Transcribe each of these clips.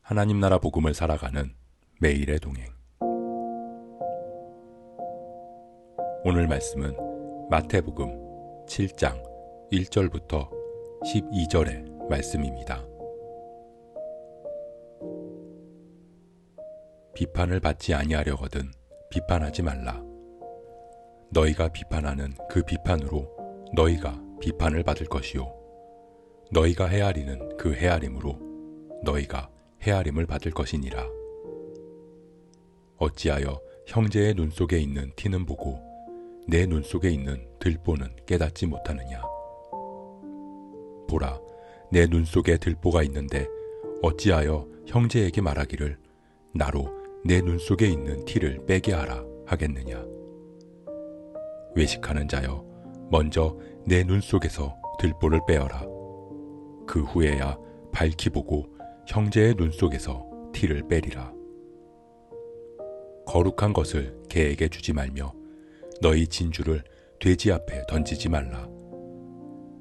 하나님 나라 복음을 살아가는 매일의 동행. 오늘 말씀은 마태복음 7장 1절부터 12절의 말씀입니다. 비판을 받지 아니하려거든 비판하지 말라. 너희가 비판하는 그 비판으로 너희가 비판을 받을 것이요 너희가 헤아리는 그 헤아림으로 너희가 헤아림을 받을 것이니라. 어찌하여 형제의 눈 속에 있는 티는 보고 내 눈 속에 있는 들보는 깨닫지 못하느냐. 보라, 내 눈 속에 들보가 있는데 어찌하여 형제에게 말하기를 나로 내 눈 속에 있는 티를 빼게 하라 하겠느냐. 외식하는 자여, 먼저 내 눈 속에서 들보를 빼어라. 그 후에야 밝히 보고 형제의 눈 속에서 티를 빼리라. 거룩한 것을 개에게 주지 말며 너희 진주를 돼지 앞에 던지지 말라.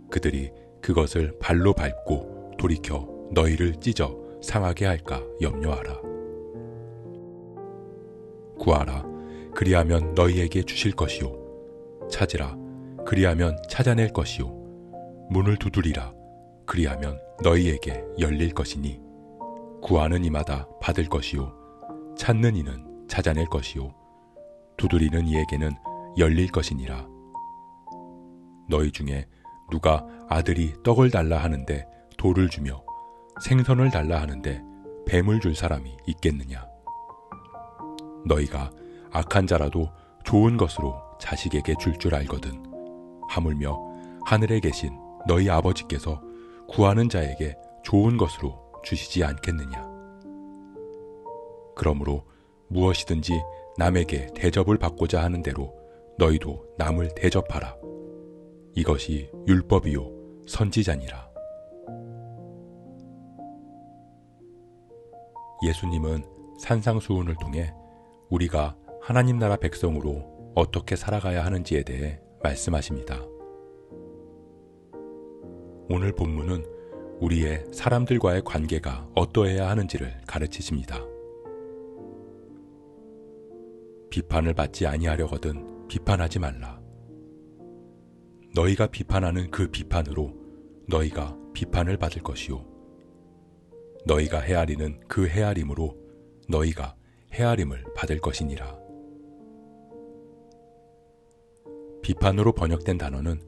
그들이 그것을 발로 밟고 돌이켜 너희를 찢어 상하게 할까 염려하라. 구하라, 그리하면 너희에게 주실 것이요. 찾으라, 그리하면 찾아낼 것이요. 문을 두드리라, 그리하면 너희에게 열릴 것이니 구하는 이마다 받을 것이요 찾는 이는 찾아낼 것이요 두드리는 이에게는 열릴 것이니라. 너희 중에 누가 아들이 떡을 달라 하는데 돌을 주며 생선을 달라 하는데 뱀을 줄 사람이 있겠느냐. 너희가 악한 자라도 좋은 것으로 자식에게 줄 알거든 하물며 하늘에 계신 너희 아버지께서 구하는 자에게 좋은 것으로 주시지 않겠느냐. 그러므로 무엇이든지 남에게 대접을 받고자 하는 대로 너희도 남을 대접하라. 이것이 율법이요 선지자니라. 예수님은 산상수훈을 통해 우리가 하나님 나라 백성으로 어떻게 살아가야 하는지에 대해 말씀하십니다. 오늘 본문은 우리의 사람들과의 관계가 어떠해야 하는지를 가르치십니다. 비판을 받지 아니하려거든 비판하지 말라. 너희가 비판하는 그 비판으로 너희가 비판을 받을 것이요 너희가 헤아리는 그 헤아림으로 너희가 헤아림을 받을 것이니라. 비판으로 번역된 단어는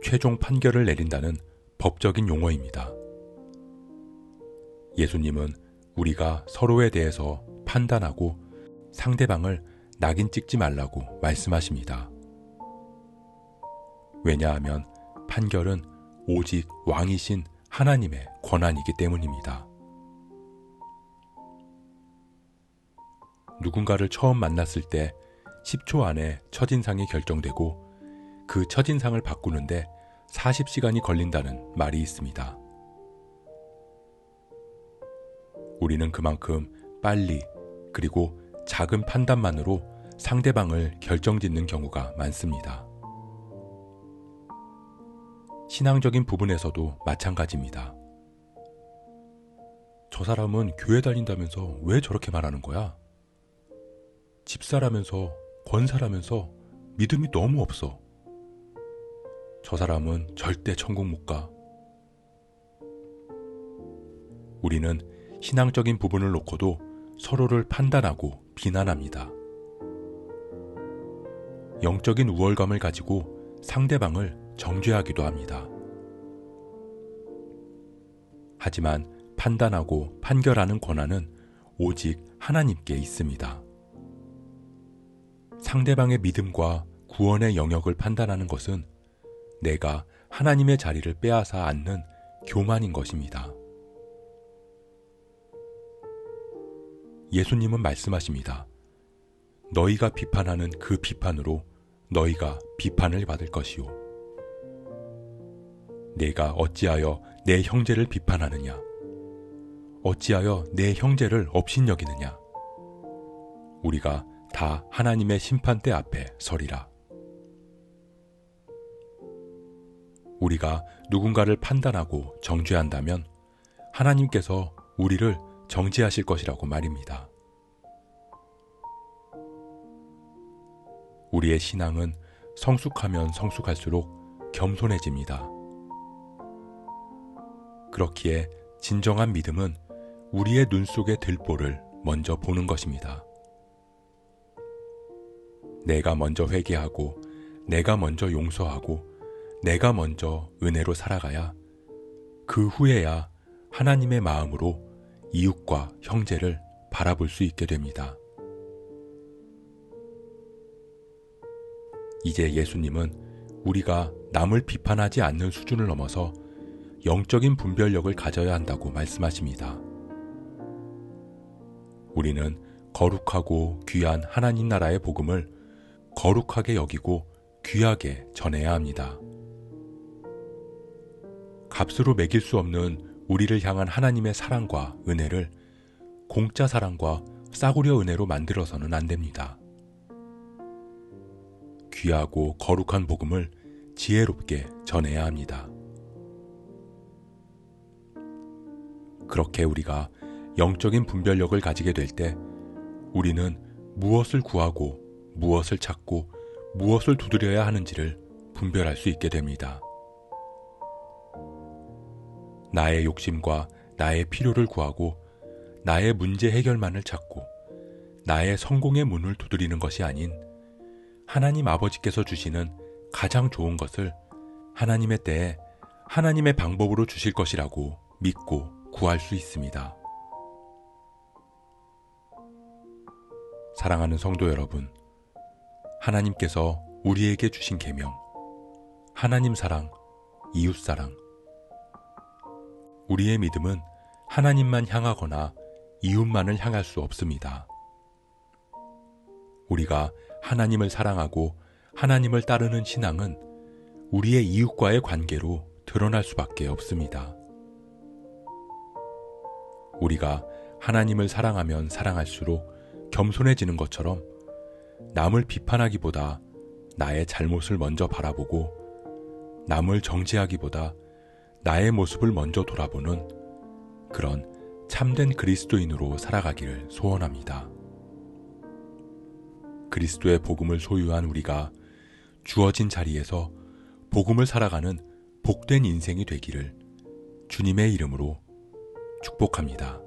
최종 판결을 내린다는 법적인 용어입니다. 예수님은 우리가 서로에 대해서 판단하고 상대방을 낙인 찍지 말라고 말씀하십니다. 왜냐하면 판결은 오직 왕이신 하나님의 권한이기 때문입니다. 누군가를 처음 만났을 때 10초 안에 첫인상이 결정되고 그 첫인상을 바꾸는데 40시간이 걸린다는 말이 있습니다. 우리는 그만큼 빨리 그리고 작은 판단만으로 상대방을 결정짓는 경우가 많습니다. 신앙적인 부분에서도 마찬가지입니다. 저 사람은 교회 다닌다면서 왜 저렇게 말하는 거야? 집사라면서 권사라면서 믿음이 너무 없어. 저 사람은 절대 천국 못 가. 우리는 신앙적인 부분을 놓고도 서로를 판단하고 비난합니다. 영적인 우월감을 가지고 상대방을 정죄하기도 합니다. 하지만 판단하고 판결하는 권한은 오직 하나님께 있습니다. 상대방의 믿음과 구원의 영역을 판단하는 것은 내가 하나님의 자리를 빼앗아 앉는 교만인 것입니다. 예수님은 말씀하십니다. 너희가 비판하는 그 비판으로 너희가 비판을 받을 것이요. 내가 어찌하여 내 형제를 비판하느냐? 어찌하여 내 형제를 업신여기느냐? 우리가 다 하나님의 심판대 앞에 서리라. 우리가 누군가를 판단하고 정죄한다면 하나님께서 우리를 정지하실 것이라고 말입니다. 우리의 신앙은 성숙하면 성숙할수록 겸손해집니다. 그렇기에 진정한 믿음은 우리의 눈 속의 들보를 먼저 보는 것입니다. 내가 먼저 회개하고, 내가 먼저 용서하고, 내가 먼저 은혜로 살아가야 그 후에야 하나님의 마음으로 이웃과 형제를 바라볼 수 있게 됩니다. 이제 예수님은 우리가 남을 비판하지 않는 수준을 넘어서 영적인 분별력을 가져야 한다고 말씀하십니다. 우리는 거룩하고 귀한 하나님 나라의 복음을 거룩하게 여기고 귀하게 전해야 합니다. 값으로 매길 수 없는 우리를 향한 하나님의 사랑과 은혜를 공짜 사랑과 싸구려 은혜로 만들어서는 안 됩니다. 귀하고 거룩한 복음을 지혜롭게 전해야 합니다. 그렇게 우리가 영적인 분별력을 가지게 될 때 우리는 무엇을 구하고 무엇을 찾고 무엇을 두드려야 하는지를 분별할 수 있게 됩니다. 나의 욕심과 나의 필요를 구하고 나의 문제 해결만을 찾고 나의 성공의 문을 두드리는 것이 아닌 하나님 아버지께서 주시는 가장 좋은 것을 하나님의 때에 하나님의 방법으로 주실 것이라고 믿고 구할 수 있습니다. 사랑하는 성도 여러분, 하나님께서 우리에게 주신 계명, 하나님 사랑, 이웃 사랑. 우리의 믿음은 하나님만 향하거나 이웃만을 향할 수 없습니다. 우리가 하나님을 사랑하고 하나님을 따르는 신앙은 우리의 이웃과의 관계로 드러날 수밖에 없습니다. 우리가 하나님을 사랑하면 사랑할수록 겸손해지는 것처럼 남을 비판하기보다 나의 잘못을 먼저 바라보고 남을 정죄하기보다 나의 모습을 먼저 돌아보는 그런 참된 그리스도인으로 살아가기를 소원합니다. 그리스도의 복음을 소유한 우리가 주어진 자리에서 복음을 살아가는 복된 인생이 되기를 주님의 이름으로 축복합니다.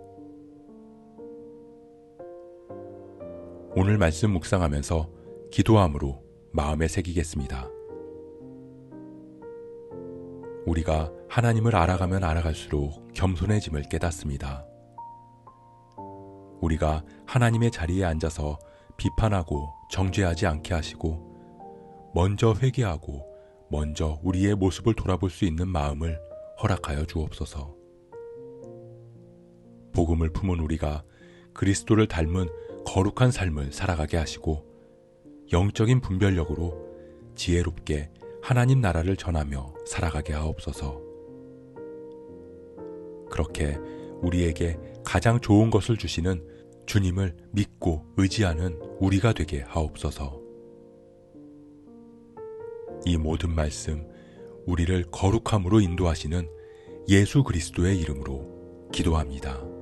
오늘 말씀 묵상하면서 기도함으로 마음에 새기겠습니다. 우리가 하나님을 알아가면 알아갈수록 겸손해짐을 깨닫습니다. 우리가 하나님의 자리에 앉아서 비판하고 정죄하지 않게 하시고 먼저 회개하고 먼저 우리의 모습을 돌아볼 수 있는 마음을 허락하여 주옵소서. 복음을 품은 우리가 그리스도를 닮은 거룩한 삶을 살아가게 하시고 영적인 분별력으로 지혜롭게 하나님 나라를 전하며 살아가게 하옵소서. 그렇게 우리에게 가장 좋은 것을 주시는 주님을 믿고 의지하는 우리가 되게 하옵소서. 이 모든 말씀 우리를 거룩함으로 인도하시는 예수 그리스도의 이름으로 기도합니다.